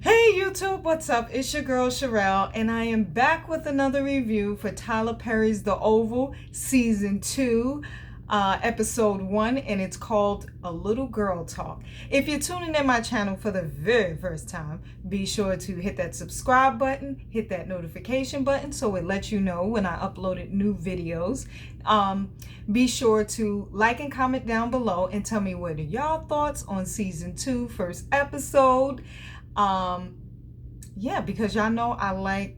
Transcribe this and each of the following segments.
Hey YouTube, what's up? It's your girl Sherelle, and I am back with another review for Tyler Perry's The Oval Season 2, Episode 1, and it's called A Little Girl Talk. If you're tuning in my channel for the very first time, be sure to hit that subscribe button, hit that notification button so it lets you know when I uploaded new videos. Be sure to like and comment down below and tell me what are y'all thoughts on Season 2, first episode. Yeah, because y'all know I like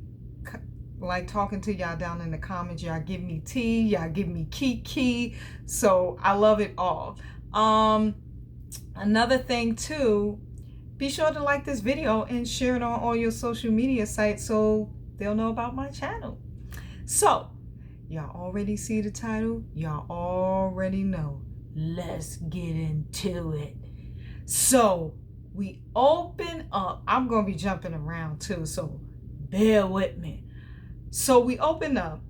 talking to y'all down in the comments. Y'all give me tea, y'all give me kiki, so I love it all. Another thing too, be sure to like this video and share it on all your social media sites so they'll know about my channel. So y'all already see the title, y'all already know. Let's get into it. So we open up. I'm going to be jumping around too, so bear with me. So we open up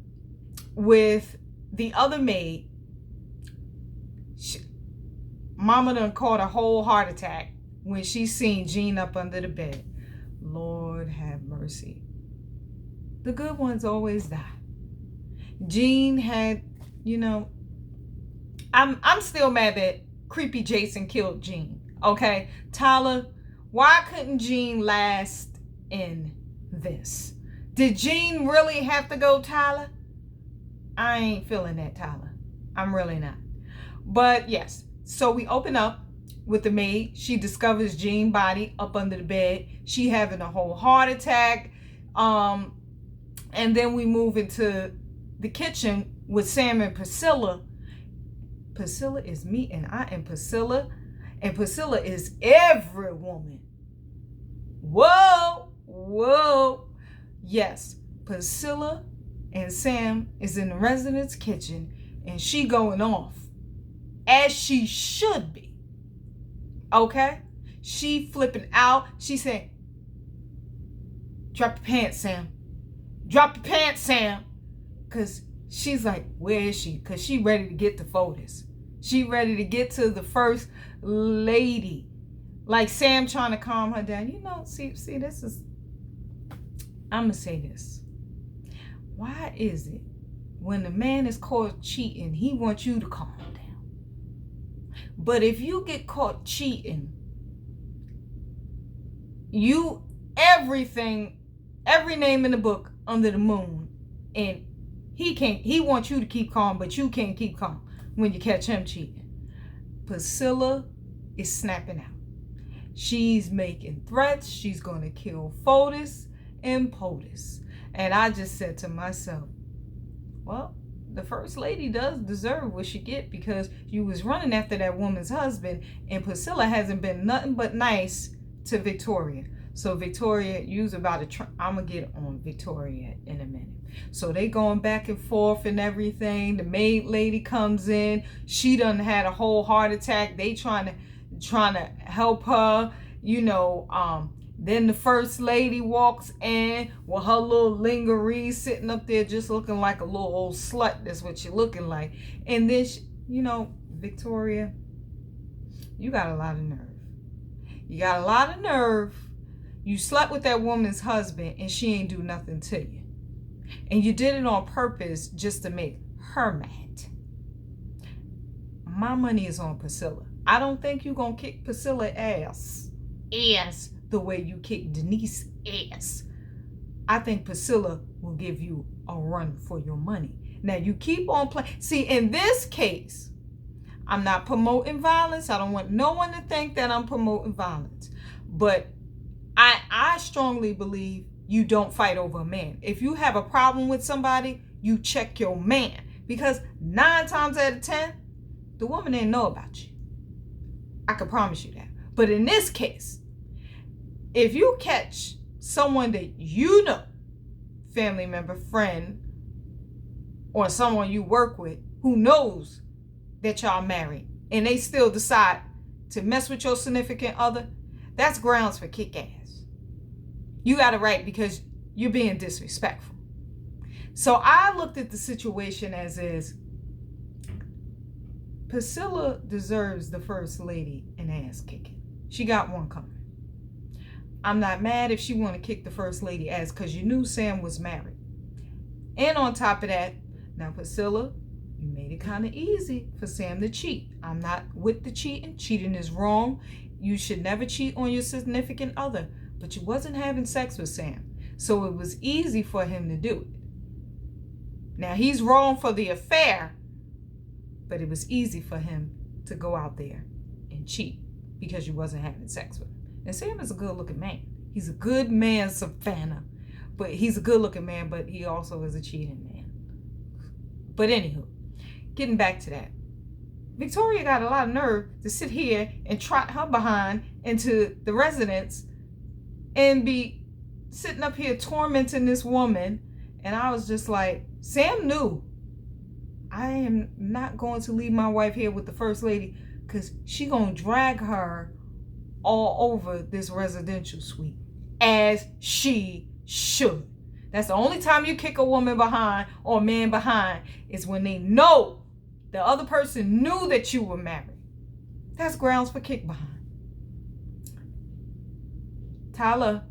with the other maid. Mama done caught a whole heart attack when she seen Jean up under the bed. Lord have mercy. The good ones always die. Jean had, I'm still mad that creepy Jason killed Jean. Okay, Tyler, why couldn't Jean last in this? Did Jean really have to go, Tyler? I ain't feeling that, Tyler. I'm really not. But yes, so we open up with the maid. She discovers Jean's body up under the bed. She having a whole heart attack. And then we move into the kitchen with Sam and Priscilla. Priscilla is me and I am Priscilla. And Priscilla is every woman. Whoa, whoa. Yes, Priscilla and Sam is in the residence kitchen and she going off. As she should be. Okay? She flipping out. She saying, drop your pants, Sam. Drop your pants, Sam. Because she's like, where is she? Because she ready to get to Fotis. She ready to get to the first lady. Like Sam trying to calm her down. See, this is, I'm going to say this. Why is it when the man is caught cheating, he wants you to calm down? But if you get caught cheating, every name in the book under the moon, and he wants you to keep calm, but you can't keep calm when you catch him cheating. Priscilla is snapping out. She's making threats. She's going to kill Fotis and POTUS. And I just said to myself, well, the first lady does deserve what she get because you was running after that woman's husband, and Priscilla hasn't been nothing but nice to Victoria. So Victoria, you's about to I'm going to get on Victoria in a minute. So they going back and forth and everything. The maid lady comes in. She done had a whole heart attack. They trying to help her. Then the first lady walks in with her little lingerie sitting up there just looking like a little old slut. That's what she looking like. And then, Victoria, you got a lot of nerve. You got a lot of nerve. You slept with that woman's husband and she ain't do nothing to you. And you did it on purpose just to make her mad. My money is on Priscilla. I don't think you're going to kick Priscilla ass the way you kick Denise ass. I think Priscilla will give you a run for your money. Now you keep on playing. See, in this case, I'm not promoting violence. I don't want no one to think that I'm promoting violence. But I strongly believe you don't fight over a man. If you have a problem with somebody, you check your man. Because 9 times out of 10, the woman didn't know about you. I can promise you that. But in this case, if you catch someone that you know, family member, friend, or someone you work with who knows that y'all married, and they still decide to mess with your significant other, that's grounds for kick ass. You got it right because you're being disrespectful. So I looked at the situation as is, Priscilla deserves the first lady an ass kicking. She got one coming. I'm not mad if she want to kick the first lady ass, because you knew Sam was married. And on top of that, now Priscilla, you made it kind of easy for Sam to cheat. I'm not with the cheating. Cheating is wrong. You should never cheat on your significant other. But you wasn't having sex with Sam. So it was easy for him to do it. Now he's wrong for the affair, but it was easy for him to go out there and cheat because you wasn't having sex with him. And Sam is a good looking man. He's a good man, Savannah. But he's a good looking man, but he also is a cheating man. But anywho, getting back to that. Victoria got a lot of nerve to sit here and trot her behind into the residence and be sitting up here tormenting this woman. And I was just like, Sam knew, I am not going to leave my wife here with the first lady, because she gonna drag her all over this residential suite, as she should. That's the only time you kick a woman behind or a man behind, is when they know the other person knew that you were married. That's grounds for kick behind. Tyler,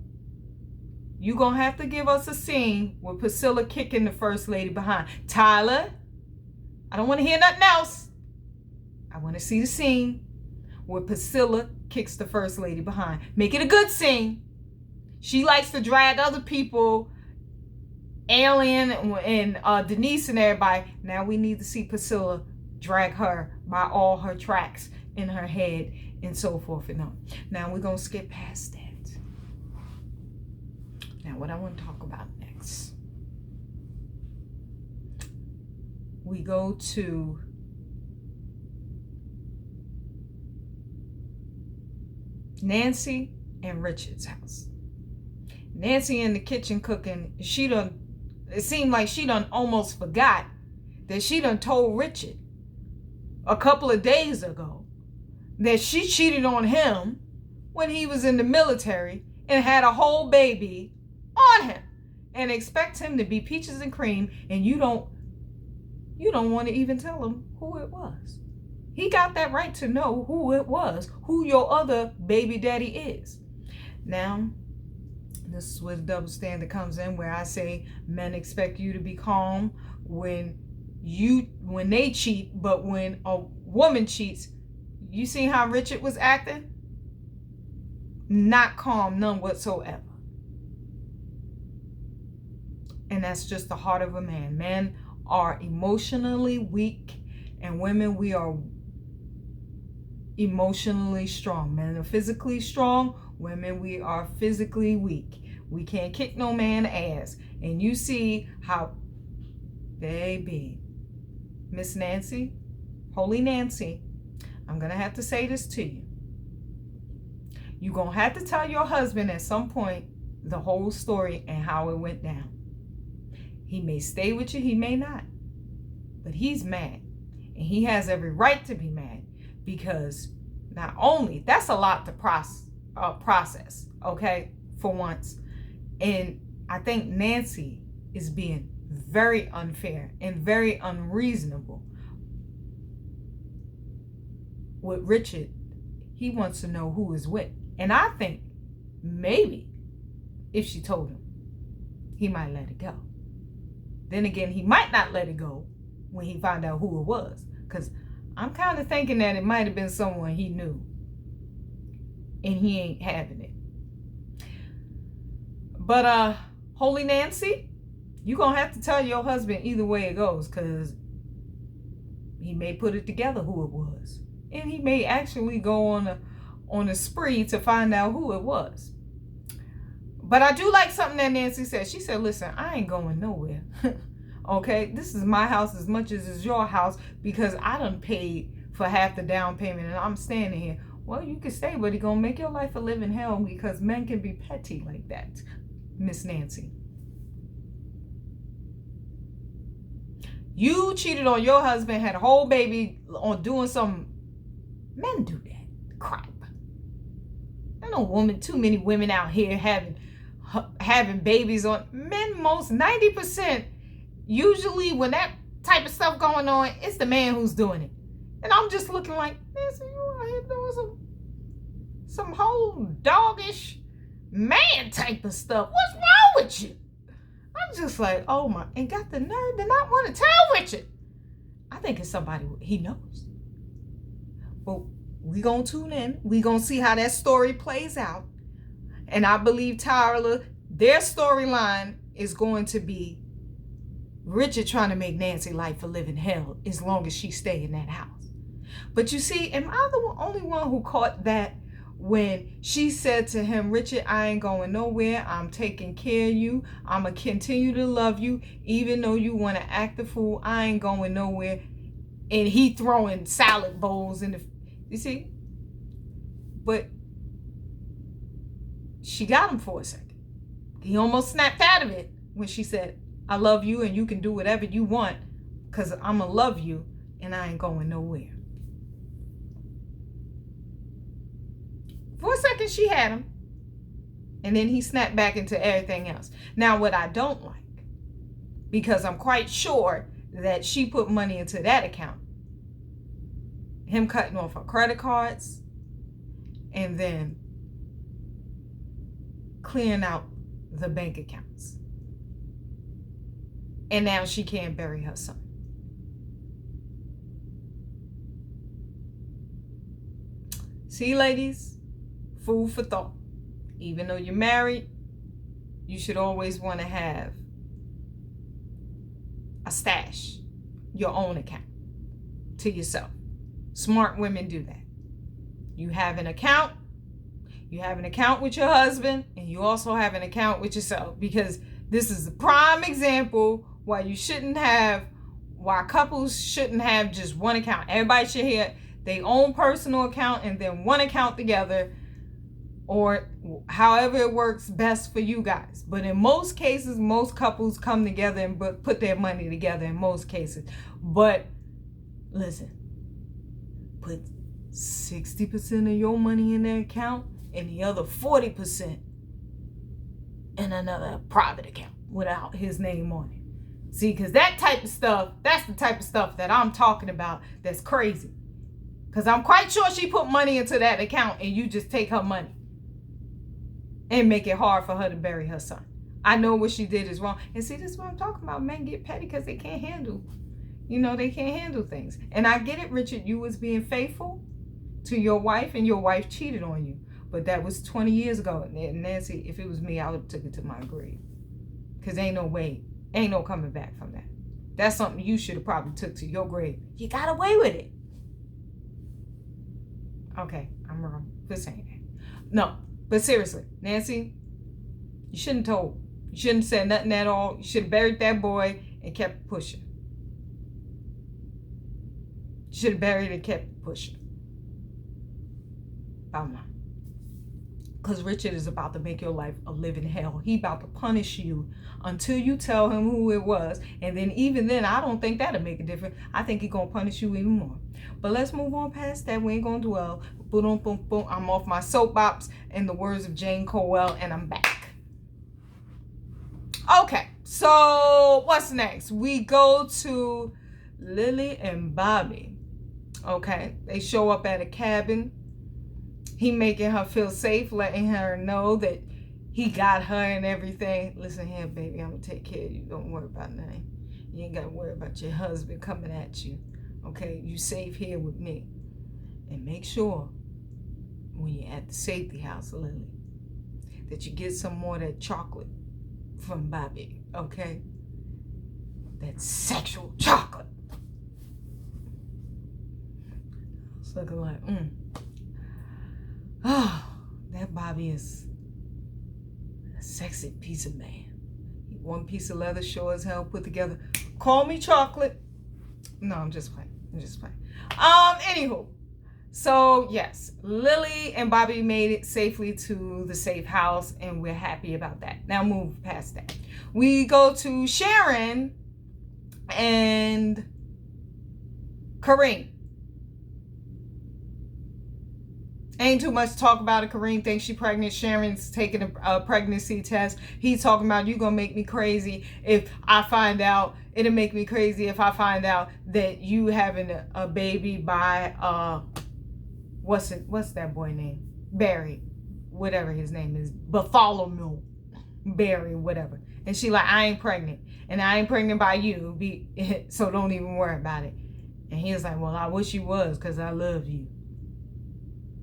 you gonna have to give us a scene with Priscilla kicking the first lady behind. Tyler, I don't want to hear nothing else. I want to see the scene where Priscilla kicks the first lady behind. Make it a good scene. She likes to drag other people, Alien and Denise and everybody. Now we need to see Priscilla drag her by all her tracks in her head and so forth and on. Now we're going to skip past that. Now what I want to talk about next. We go to Nancy and Richard's house. Nancy in the kitchen cooking. It seemed like she done almost forgot that she done told Richard a couple of days ago that she cheated on him when he was in the military and had a whole baby on him, and expect him to be peaches and cream, and you don't want to even tell him who it was. He got that right to know who it was, who your other baby daddy is. Now, this is where the double standard comes in, where I say men expect you to be calm when they cheat, but when a woman cheats, you see how Richard was acting? Not calm, none whatsoever. And that's just the heart of a man. Men are emotionally weak, and women, we are emotionally strong. Men are physically strong. Women, we are physically weak. We can't kick no man ass. And you see how, baby, Miss Nancy, Holy Nancy, I'm going to have to say this to you. You're going to have to tell your husband at some point the whole story and how it went down. He may stay with you, he may not. But he's mad. And he has every right to be mad, because not only, that's a lot to process, okay, for once. And I think Nancy is being very unfair and very unreasonable with Richard. He wants to know who is with. And I think maybe if she told him, he might let it go. Then again, he might not let it go when he found out who it was. Because I'm kind of thinking that it might have been someone he knew. And he ain't having it. But, Holy Nancy, you're going to have to tell your husband either way it goes. Because he may put it together who it was. And he may actually go on a spree to find out who it was. But I do like something that Nancy said. She said, listen, I ain't going nowhere. Okay, this is my house as much as it's your house, because I done paid for half the down payment and I'm standing here. Well, you can stay, but it's going to make your life a living hell, because men can be petty like that, Miss Nancy. You cheated on your husband, had a whole baby on doing some. Men do that crap. I know too many women out here having babies on. Men, most 90%, usually when that type of stuff going on, it's the man who's doing it. And I'm just looking like, Nancy, you out here doing some whole doggish man type of stuff. What's wrong with you? I'm just like, oh my, and got the nerve to not want to tell Richard. I think it's somebody he knows. But we gonna tune in. We gonna see how that story plays out. And I believe Tyler, their storyline is going to be Richard trying to make Nancy life a living hell as long as she stay in that house. But you see, am I the only one who caught that when she said to him, Richard, I ain't going nowhere. I'm taking care of you. I'm going to continue to love you. Even though you want to act the fool, I ain't going nowhere. And he throwing salad bowls in the, you see? But she got him for a second. He almost snapped out of it when she said, I love you and you can do whatever you want because I'm going to love you and I ain't going nowhere. For a second, she had him. And then he snapped back into everything else. Now, what I don't like, because I'm quite sure that she put money into that account, him cutting off her credit cards and then clearing out the bank accounts. And now she can't bury her son. See, ladies, food for thought. Even though you're married, you should always want to have a stash, your own account to yourself. Smart women do that. You have an account. You have an account with your husband, and you also have an account with yourself, because this is a prime example why couples shouldn't have just one account. Everybody should have their own personal account and then one account together, or however it works best for you guys. But in most cases, most couples come together and put their money together in most cases. But listen, put 60% of your money in their account and the other 40% in another private account without his name on it. See, because that type of stuff, that's the type of stuff that I'm talking about that's crazy. Because I'm quite sure she put money into that account and you just take her money and make it hard for her to bury her son. I know what she did is wrong. And see, this is what I'm talking about. Men get petty because they can't handle, they can't handle things. And I get it, Richard, you was being faithful to your wife and your wife cheated on you. But that was 20 years ago. And Nancy, if it was me, I would have took it to my grave. Because ain't no way. Ain't no coming back from that. That's something you should have probably took to your grave. You got away with it. Okay, I'm wrong for saying that. No, but seriously, Nancy, you shouldn't have told. You shouldn't have said nothing at all. You should have buried that boy and kept pushing. You should have buried and kept pushing. Bottom line. Because Richard is about to make your life a living hell. He about to punish you until you tell him who it was. And then even then, I don't think that'll make a difference. I think he's going to punish you even more. But let's move on past that. We ain't going to dwell. Boom, boom, boom. I'm off my soapbox in the words of Jane Colwell, and I'm back. Okay, so what's next? We go to Lily and Bobby. Okay, they show up at a cabin. He making her feel safe, letting her know that he got her and everything. Listen here, baby, I'm going to take care of you. Don't worry about nothing. You ain't got to worry about your husband coming at you. Okay, you safe here with me. And make sure when you're at the safety house, Lily, that you get some more of that chocolate from Bobby, okay? That sexual chocolate. It's looking like, oh, that Bobby is a sexy piece of man. One piece of leather, sure as hell put together. Call me chocolate. No, I'm just playing. Anywho, so yes, Lily and Bobby made it safely to the safe house, and we're happy about that. Now move past that. We go to Sharon and Kareem. Ain't too much to talk about it. Kareem thinks she's pregnant. Sharon's taking a pregnancy test. He's talking about, you gonna make me crazy if I find out. It'll make me crazy if I find out that you having a baby by what's that boy name? Barry. whatever his name is, Bartholomew Berry, whatever. And she like, I ain't pregnant. And I ain't pregnant by you. So don't even worry about it. And he was like, well, I wish you was, because I love you.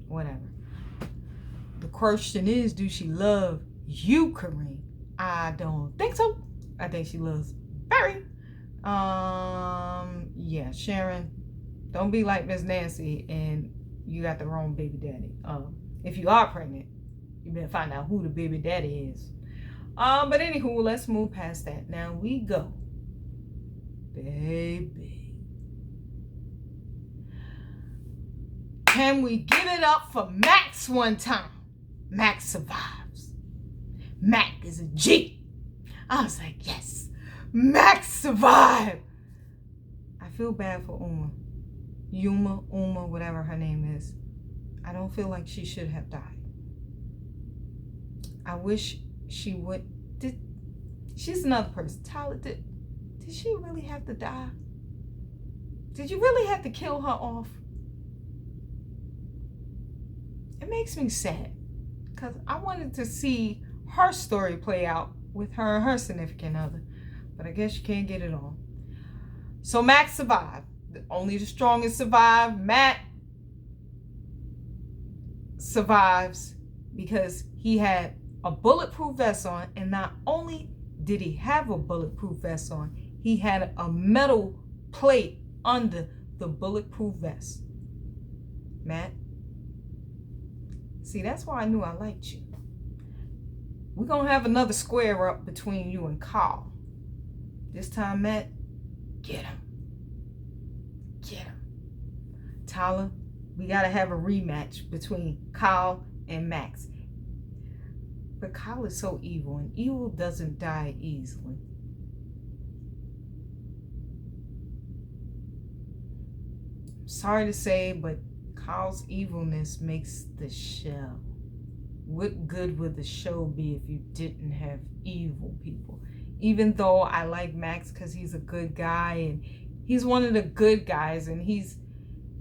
Whatever. The question is, do she love you, Kareem? I don't think so. I think she loves Barry. Yeah, Sharon, don't be like Miss Nancy and you got the wrong baby daddy. If you are pregnant, you better find out who the baby daddy is. But anywho, let's move past that. Now we go. Baby. Can we give it up for Max one time? Max survives. Mac is a G. I was like, yes, Max survived. I feel bad for Uma, whatever her name is. I don't feel like she should have died. I wish she would. She's another person. Tyler, did she really have to die? Did you really have to kill her off? It makes me sad because I wanted to see her story play out with her and her significant other, but I guess you can't get it all. So Max survived. Only the strongest survive. Matt survives because he had a bulletproof vest on, and not only did he have a bulletproof vest on, he had a metal plate under the bulletproof vest. Matt, see, that's why I knew I liked you. We're gonna have another square up between you and Carl. This time, Matt, get him. Get him. Tyler, we gotta have a rematch between Kyle and Max. But Kyle is so evil, and evil doesn't die easily. I'm sorry to say, but Kyle's evilness makes the show. What good would the show be if you didn't have evil people? Even though I like Max because he's a good guy, and he's one of the good guys, and he's,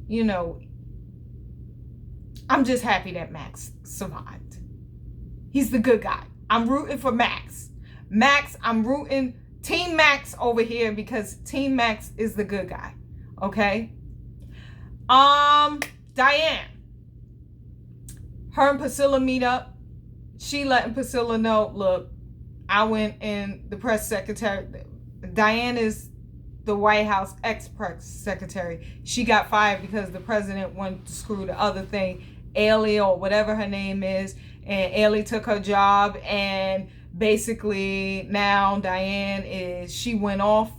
you know, I'm just happy that Max survived. He's the good guy. I'm rooting for Max. Max, I'm rooting Team Max over here because Team Max is the good guy. Okay? Diane. Her and Priscilla meet up. She letting Priscilla know, look, I went in the press secretary. Diane is the White House ex-press secretary. She got fired because the president wanted to screw the other thing, Ailey or whatever her name is. And Ailey took her job, and basically now Diane she went off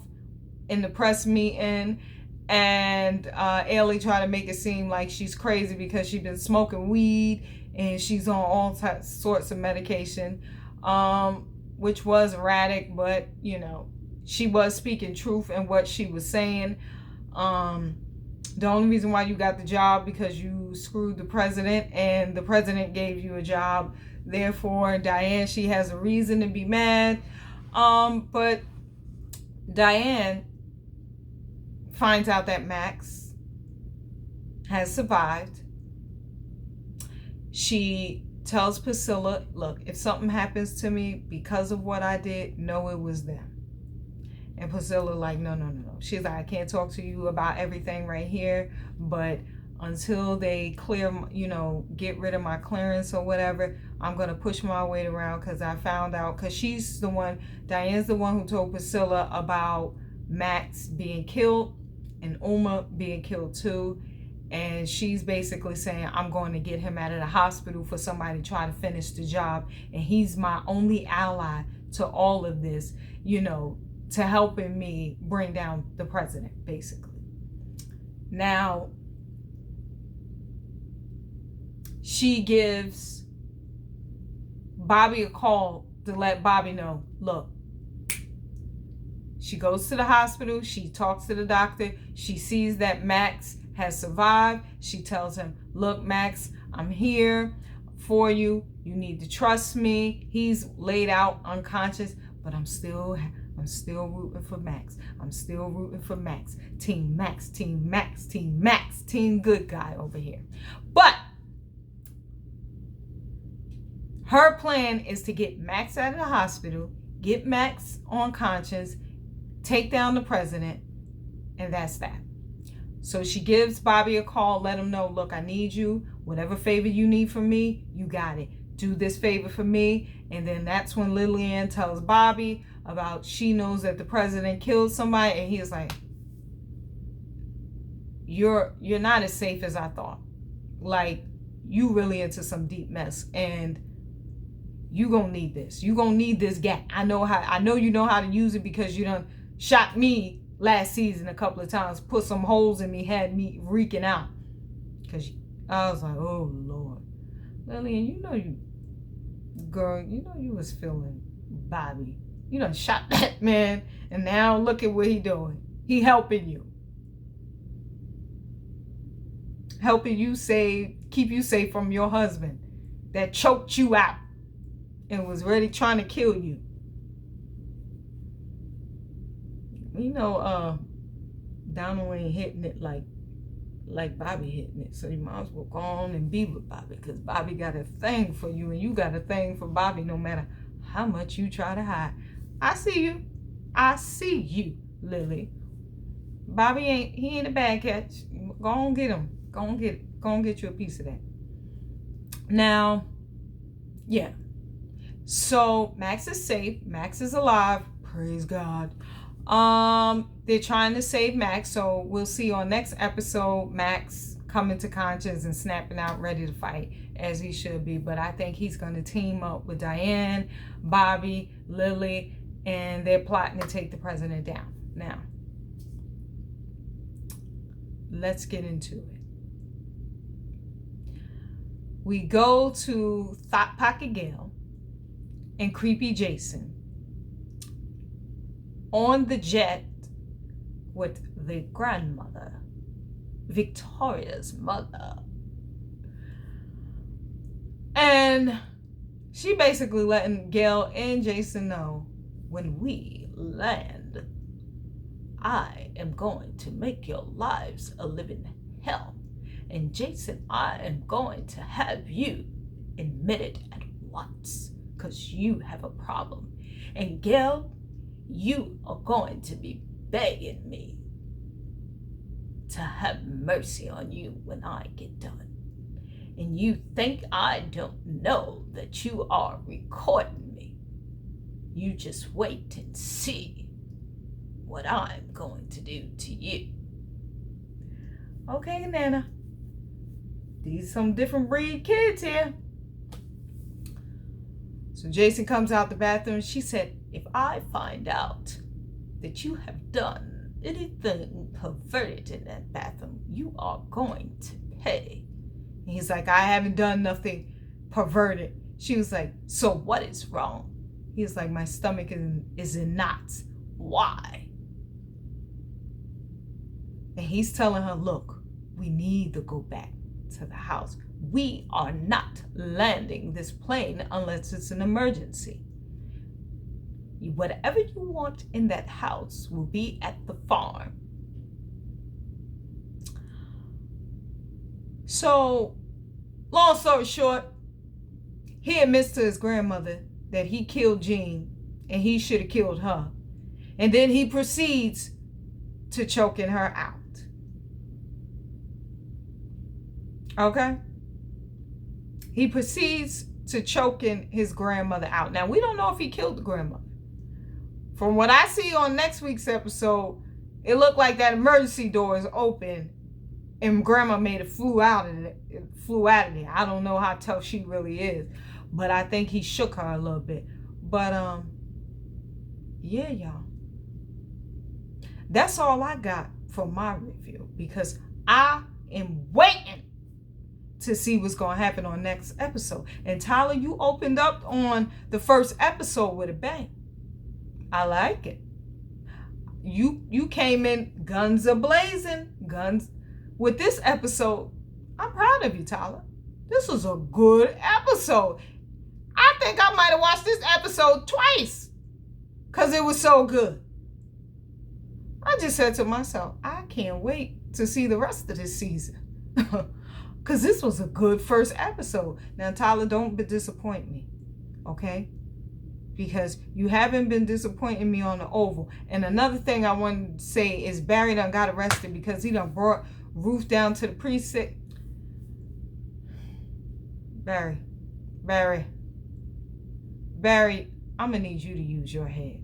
in the press meeting, and Ailey tried to make it seem like she's crazy because she's been smoking weed and she's on all sorts of medication, which was erratic, but you know, she was speaking truth in what she was saying. The only reason why you got the job because you screwed the president, and the president gave you a job. Therefore, Diane, she has a reason to be mad. But Diane finds out that Max has survived. She tells Priscilla, look, if something happens to me because of what I did, know it was them. And Priscilla like, no. She's like, I can't talk to you about everything right here, but until they clear, you know, get rid of my clearance or whatever, I'm going to push my weight around because I found out, because she's the one, Diane's the one who told Priscilla about Max being killed and Uma being killed too. And she's basically saying, I'm going to get him out of the hospital for somebody trying to finish the job. And he's my only ally to all of this, you know, to helping me bring down the president, basically. Now, she gives Bobby a call to let Bobby know, look, she goes to the hospital, she talks to the doctor, she sees that Max has survived. She tells him, look, Max, I'm here for you. You need to trust me. He's laid out unconscious, but I'm still rooting for Max. I'm still rooting for Max. Team Max, Team Max, Team Max, Team good guy over here. But Her plan is to get Max out of the hospital, get Max on conscience, take down the president, and that's that. So she gives Bobby a call, let him know, look, I need you. Whatever favor you need from me, you got it. Do this favor for me. And then that's when Lillian tells Bobby about she knows that the president killed somebody, and he is like, you're not as safe as I thought. Like, you really into some deep mess, and you gonna need this. You gonna need this gat. I know you know how to use it because you done shot me last season a couple of times, put some holes in me, had me reeking out. Cause I was like, oh Lord. Lillian, you know you was feeling Bobby. You done shot that man, and now look at what he doing. He helping you. Helping you keep you safe from your husband that choked you out and was ready trying to kill you. You know, Donald ain't hitting it like Bobby hitting it. So you might as well go on and be with Bobby, because Bobby got a thing for you, and you got a thing for Bobby no matter how much you try to hide. I see you, Lily. Bobby ain't a bad catch. Go on get him. Go on get you a piece of that. Now, yeah. So Max is safe. Max is alive. Praise God. They're trying to save Max, so we'll see on next episode Max coming to conscience and snapping out, ready to fight as he should be. But I think he's going to team up with Diane, Bobby, Lily, and they're plotting to take the president down. Now, let's get into it. We go to Thought Pocket Gail and Creepy Jason on the jet with the grandmother, Victoria's mother. And she basically letting Gail and Jason know, when we land, I am going to make your lives a living hell. And Jason, I am going to have you admit it at once, because you have a problem. And Gail, you are going to be begging me to have mercy on you when I get done. And you think I don't know that you are recording me. You just wait and see what I'm going to do to you. Okay, Nana. These are some different breed kids here. So Jason comes out the bathroom. She said, if I find out that you have done anything perverted in that bathroom, you are going to pay. And he's like, I haven't done nothing perverted. She was like, so what is wrong? He's like, my stomach is in knots. Why? And he's telling her, look, we need to go back to the house. We are not landing this plane unless it's an emergency. Whatever you want in that house will be at the farm. So, long story short, he admits to his grandmother that he killed Jean and he should have killed her. And then he proceeds to choking her out. Okay? He proceeds to choking his grandmother out. Now, we don't know if he killed the grandmother. From what I see on next week's episode, it looked like that emergency door is open and grandma made it flew out of there. I don't know how tough she really is, but I think he shook her a little bit. But yeah, y'all. That's all I got for my review, because I am waiting to see what's going to happen on next episode. And Tyler, you opened up on the first episode with a bang. I like it. You came in guns a-blazing, guns with this episode. I'm proud of you, Tyler. This was a good episode. I think I might have watched this episode twice because it was so good. I just said to myself, I can't wait to see the rest of this season. Because this was a good first episode. Now, Tyler, don't disappoint me. okay? Because you haven't been disappointing me on the Oval. And another thing I wanted to say is Barry done got arrested because he done brought Ruth down to the precinct. Barry, I'm gonna need you to use your head.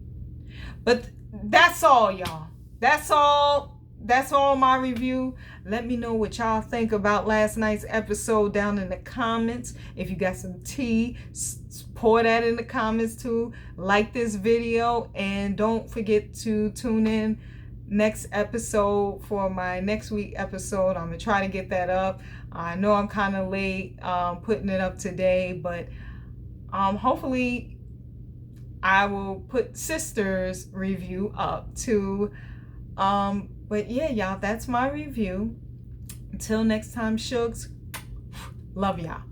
But that's all, y'all. That's all my review. Let me know what y'all think about last night's episode down in the comments. If you got some tea, pour that in the comments too. Like this video, and don't forget to tune in next episode for my next week episode. I'm gonna try to get that up. I know I'm kind of late putting it up today, but hopefully I will put Sister's review up too. But yeah, y'all, that's my review. Until next time, Shooks, love y'all.